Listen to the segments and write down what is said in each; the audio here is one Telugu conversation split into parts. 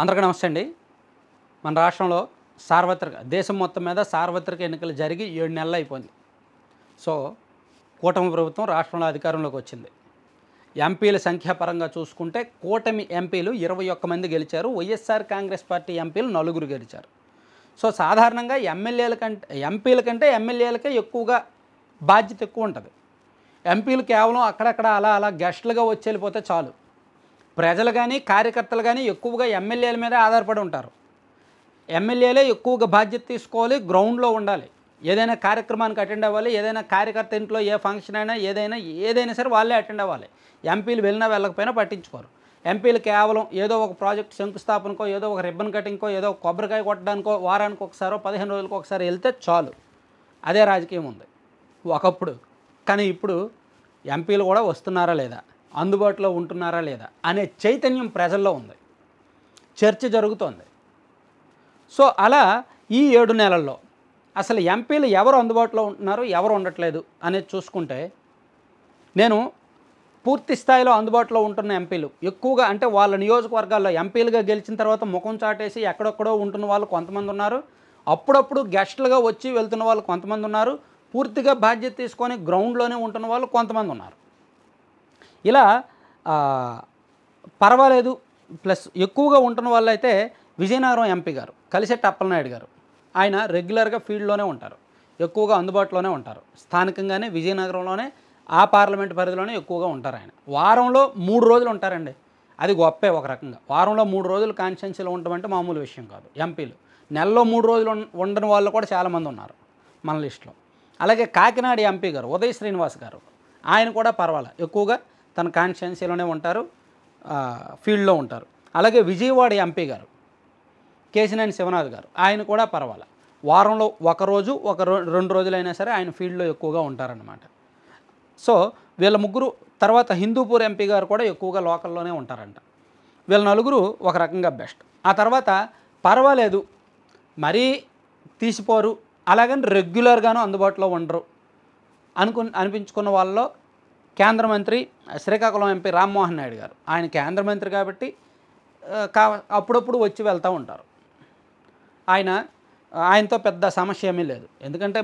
అందరికీ నమస్తే అండి. మన రాష్ట్రంలో దేశం మొత్తం మీద సార్వత్రిక ఎన్నికలు జరిగి 7 నెలలు అయిపోయింది. సో, కూటమి ప్రభుత్వం రాష్ట్రంలో అధికారంలోకి వచ్చింది. ఎంపీల సంఖ్యాపరంగా చూసుకుంటే కూటమి ఎంపీలు 21 మంది గెలిచారు. వైఎస్ఆర్ కాంగ్రెస్ పార్టీ ఎంపీలు 4 గెలిచారు. సో, సాధారణంగా ఎంపీల కంటే ఎమ్మెల్యేలకే ఎక్కువగా బాధ్యత ఎక్కువ ఉంటుంది. ఎంపీలు కేవలం అక్కడక్కడ అలా గెస్టులుగా వచ్చి వెళ్ళిపోతే చాలు. ప్రజలు కానీ కార్యకర్తలు కానీ ఎక్కువగా ఎమ్మెల్యేల మీదే ఆధారపడి ఉంటారు. ఎమ్మెల్యేలే ఎక్కువగా బాధ్యత తీసుకోవాలి, గ్రౌండ్లో ఉండాలి. ఏదైనా కార్యక్రమానికి అటెండ్ అవ్వాలి, ఏదైనా కార్యకర్త ఇంట్లో ఏ ఫంక్షన్ అయినా ఏదైనా సరే వాళ్ళే అటెండ్ అవ్వాలి. ఎంపీలు వెళ్ళినా వెళ్ళకపోయినా పట్టించుకోరు. ఎంపీలు కేవలం ఏదో ఒక ప్రాజెక్ట్ శంకుస్థాపనకో, ఏదో ఒక రిబ్బన్ కటింగ్కో, ఏదో ఒక కొబ్బరికాయ కొట్టడానికో, వారానికి ఒకసారో 15 రోజులకు ఒకసారి వెళ్తే చాలు. అదే రాజకీయం ఉంది ఒకప్పుడు. కానీ ఇప్పుడు ఎంపీలు కూడా వస్తున్నారా లేదా, అందుబాటులో ఉంటున్నారా లేదా అనే చైతన్యం ప్రజల్లో ఉంది. చర్చ జరుగుతోంది. సో అలా ఈ 7 నెలల్లో అసలు ఎంపీలు ఎవరు అందుబాటులో ఉంటున్నారు, ఎవరు ఉండట్లేదు అనేది చూసుకుంటే, నేను పూర్తి స్థాయిలో అందుబాటులో ఉంటున్న ఎంపీలు ఎక్కువగా అంటే వాళ్ళ నియోజకవర్గాల్లో ఎంపీలుగా గెలిచిన తర్వాత ముఖం చాటేసి ఎక్కడెక్కడో ఉంటున్న వాళ్ళు కొంతమంది ఉన్నారు. అప్పుడప్పుడు గెస్టులుగా వచ్చి వెళ్తున్న వాళ్ళు కొంతమంది ఉన్నారు. పూర్తిగా బాధ్యత తీసుకొని గ్రౌండ్లోనే ఉంటున్న వాళ్ళు కొంతమంది ఉన్నారు. ఇలా పర్వాలేదు. ప్లస్ ఎక్కువగా ఉంటున్న వాళ్ళైతే విజయనగరం ఎంపీ గారు కలిశెట్టి అప్పలనాయుడు గారు, ఆయన రెగ్యులర్గా ఫీల్డ్లోనే ఉంటారు, ఎక్కువగా అందుబాటులోనే ఉంటారు. స్థానికంగానే విజయనగరంలోనే ఆ పార్లమెంట్ పరిధిలోనే ఎక్కువగా ఉంటారు. ఆయన వారంలో 3 రోజులు ఉంటారండి. అది గొప్పే ఒక రకంగా. వారంలో 3 రోజులు కాన్స్టిట్యున్సీలో ఉండటం మామూలు విషయం కాదు. ఎంపీలు నెలలో 3 రోజులు ఉండని వాళ్ళు కూడా చాలామంది ఉన్నారు మన లిస్టులో. అలాగే కాకినాడ ఎంపీ గారు ఉదయ్ శ్రీనివాస్ గారు, ఆయన కూడా పర్వాలేదు, ఎక్కువగా తన కాన్స్టిట్యున్సీలోనే ఉంటారు, ఫీల్డ్లో ఉంటారు. అలాగే విజయవాడ ఎంపీ గారు కేశినేని శివనాథ్ గారు, ఆయన కూడా పర్వాలేదు, వారంలో ఒకరోజు 2 రోజులైనా సరే ఆయన ఫీల్డ్లో ఎక్కువగా ఉంటారన్నమాట. సో వీళ్ళ ముగ్గురు తర్వాత హిందూపూర్ ఎంపీ గారు కూడా ఎక్కువగా లోకల్లోనే ఉంటారంట. వీళ్ళ 4 ఒక రకంగా బెస్ట్. ఆ తర్వాత పర్వాలేదు, మరీ తీసిపోరు, అలాగని రెగ్యులర్గాను అందుబాటులో ఉండరు అనిపించుకున్న వాళ్ళలో కేంద్ర మంత్రి శ్రీకాకుళం ఎంపీ రామ్మోహన్ నాయుడు గారు, ఆయన కేంద్ర మంత్రి కాబట్టి అప్పుడప్పుడు వచ్చి వెళ్తూ ఉంటారు. ఆయనతో పెద్ద సమస్య ఏమీ లేదు. ఎందుకంటే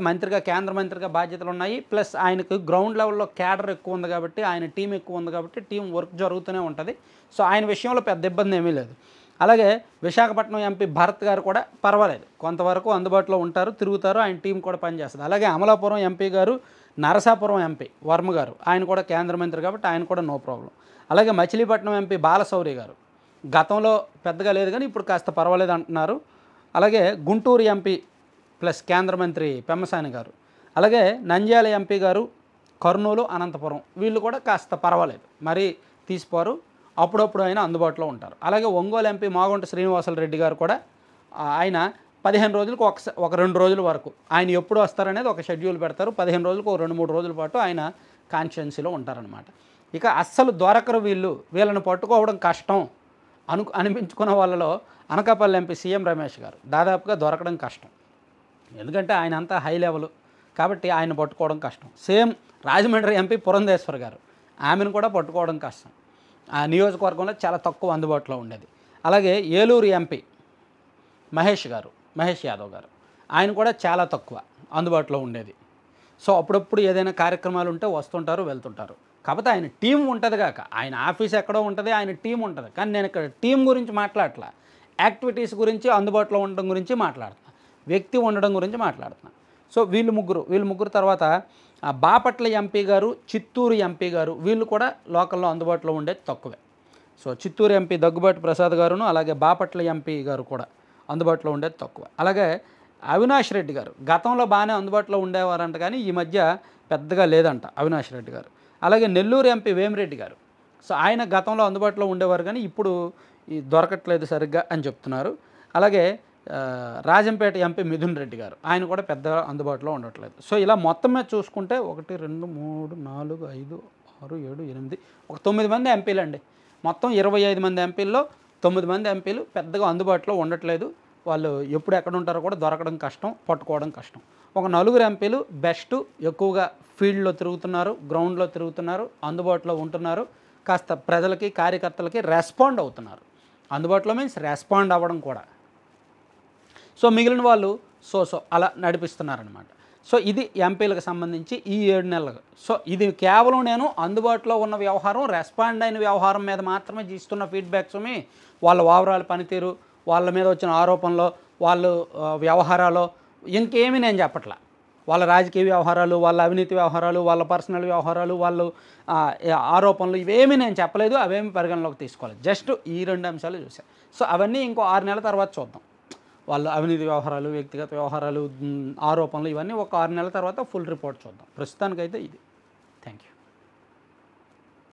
కేంద్ర మంత్రిగా బాధ్యతలు ఉన్నాయి. ప్లస్ ఆయనకు గ్రౌండ్ లెవెల్లో క్యాడర్ ఎక్కువ ఉంది కాబట్టి, ఆయన టీం ఎక్కువ ఉంది కాబట్టి టీం వర్క్ జరుగుతూనే ఉంటుంది. సో ఆయన విషయంలో పెద్ద ఇబ్బంది ఏమీ లేదు. అలాగే విశాఖపట్నం ఎంపీ భరత్ గారు కూడా పర్వాలేదు, కొంతవరకు అందుబాటులో ఉంటారు, తిరుగుతారు, ఆయన టీం కూడా పనిచేస్తుంది. అలాగే అమలాపురం ఎంపీ గారు, నరసాపురం ఎంపీ వర్మ గారు, ఆయన కూడా కేంద్ర మంత్రి కాబట్టి ఆయన కూడా నో ప్రాబ్లం. అలాగే మచిలీపట్నం ఎంపీ బాలశౌరి గారు గతంలో పెద్దగా లేదు కానీ ఇప్పుడు కాస్త పర్వాలేదు అంటున్నారు. అలాగే గుంటూరు ఎంపీ ప్లస్ కేంద్ర మంత్రి పెమ్మసాని గారు, అలాగే నంద్యాల ఎంపీ గారు, కర్నూలు, అనంతపురం, వీళ్ళు కూడా కాస్త పర్వాలేదు, మరీ తీసిపోరు, అప్పుడప్పుడు ఆయన అందుబాటులో ఉంటారు. అలాగే ఒంగోలు ఎంపీ మాగుంట శ్రీనివాసులు గారు కూడా ఆయన 15 రోజులకు ఒక 2 రోజుల వరకు ఆయన ఎప్పుడు వస్తారనేది ఒక షెడ్యూల్ పెడతారు. 15 రోజులకు 2-3 రోజుల పాటు ఆయన కాన్స్టిట్యున్సీలో ఉంటారనమాట. ఇక అస్సలు దొరకరు వీళ్ళని పట్టుకోవడం కష్టం అనిపించుకున్న వాళ్ళలో అనకాపల్లి ఎంపీ సీఎం రమేష్ గారు దాదాపుగా దొరకడం కష్టం. ఎందుకంటే ఆయన అంతా హై లెవెల్ కాబట్టి ఆయన పట్టుకోవడం కష్టం. సేమ్ రాజమండ్రి ఎంపీ పురంధేశ్వర్ గారు, ఆమెను కూడా పట్టుకోవడం కష్టం. ఆ నియోజకవర్గంలో చాలా తక్కువ అందుబాటులో ఉండేది. అలాగే ఏలూరు ఎంపీ మహేష్ యాదవ్ గారు, ఆయన కూడా చాలా తక్కువ అందుబాటులో ఉండేది. సో అప్పుడప్పుడు ఏదైనా కార్యక్రమాలు ఉంటే వస్తుంటారు, వెళ్తుంటారు. కాకపోతే ఆయన టీం ఉంటుంది కాక, ఆయన ఆఫీస్ ఎక్కడో ఉంటుంది, ఆయన టీం ఉంటుంది. కానీ నేను ఇక్కడ టీం గురించి మాట్లాడట్లా, యాక్టివిటీస్ గురించి, అందుబాటులో ఉండడం గురించి మాట్లాడుతున్నా, వ్యక్తి ఉండడం గురించి మాట్లాడుతున్నా. సో వీళ్ళు ముగ్గురు తర్వాత బాపట్ల ఎంపీ గారు, చిత్తూరు ఎంపీ గారు, వీళ్ళు కూడా లోకల్లో అందుబాటులో ఉండేది తక్కువే. సో చిత్తూరు ఎంపీ దగ్గుబాటి ప్రసాద్ గారును, అలాగే బాపట్ల ఎంపీ గారు కూడా అందుబాటులో ఉండేది తక్కువ. అలాగే అవినాష్ రెడ్డి గారు గతంలో బాగానే అందుబాటులో ఉండేవారంట, కానీ ఈ మధ్య పెద్దగా లేదంట అవినాష్ రెడ్డి గారు. అలాగే నెల్లూరు ఎంపీ వేమిరెడ్డి గారు, సో ఆయన గతంలో అందుబాటులో ఉండేవారు కానీ ఇప్పుడు దొరకట్లేదు సరిగ్గా అని చెప్తున్నారు. అలాగే రాజంపేట ఎంపీ మిథున్ రెడ్డి గారు, ఆయన కూడా పెద్ద అందుబాటులో ఉండట్లేదు. సో ఇలా మొత్తం మీద చూసుకుంటే 1 2 3 4 5 6 7 8 ఒక 9 మంది ఎంపీలు అండి. మొత్తం 25 మంది ఎంపీల్లో 9 మంది ఎంపీలు పెద్దగా అందుబాటులో ఉండట్లేదు. వాళ్ళు ఎప్పుడు ఎక్కడ ఉంటారో కూడా దొరకడం కష్టం, పట్టుకోవడం కష్టం. ఒక 4 ఎంపీలు బెస్ట్, ఎక్కువగా ఫీల్డ్లో తిరుగుతున్నారు, గ్రౌండ్లో తిరుగుతున్నారు, అందుబాటులో ఉంటున్నారు, కాస్త ప్రజలకి కార్యకర్తలకి రెస్పాండ్ అవుతున్నారు. అందుబాటులో మీన్స్ రెస్పాండ్ అవ్వడం కూడా. సో మిగిలిన వాళ్ళు అలా నడిపిస్తున్నారనమాట. సో ఇది ఎంపీలకు సంబంధించి ఈ 7 నెలలు. సో ఇది కేవలం నేను అందుబాటులో ఉన్న వ్యవహారం, రెస్పాండ్ అయిన వ్యవహారం మీద మాత్రమే ఇస్తున్న ఫీడ్బ్యాక్స్ని, వాళ్ళ ఓవరాల్ పనితీరు, వాళ్ళ మీద వచ్చిన ఆరోపణలు, వాళ్ళు వ్యవహారాలు, ఇంకేమీ నేను చెప్పట్లా. వాళ్ళ రాజకీయ వ్యవహారాలు, వాళ్ళ అవినీతి వ్యవహారాలు, వాళ్ళ పర్సనల్ వ్యవహారాలు, వాళ్ళు ఆరోపణలు, ఇవేమీ నేను చెప్పలేదు. అవేమి పరిగణలోకి తీసుకోలేదు. జస్ట్ ఈ 2 అంశాలు చూశాను. సో అవన్నీ ఇంకో 6 నెలల తర్వాత చూద్దాం. వాళ్ళ అవినీతి వ్యవహారాలు, వ్యక్తిగత వ్యవహారాలు, ఆరోపణలు, ఇవన్నీ ఒక 6 నెలల తర్వాత ఫుల్ రిపోర్ట్ చూద్దాం. ప్రస్తుతానికైతే ఇది.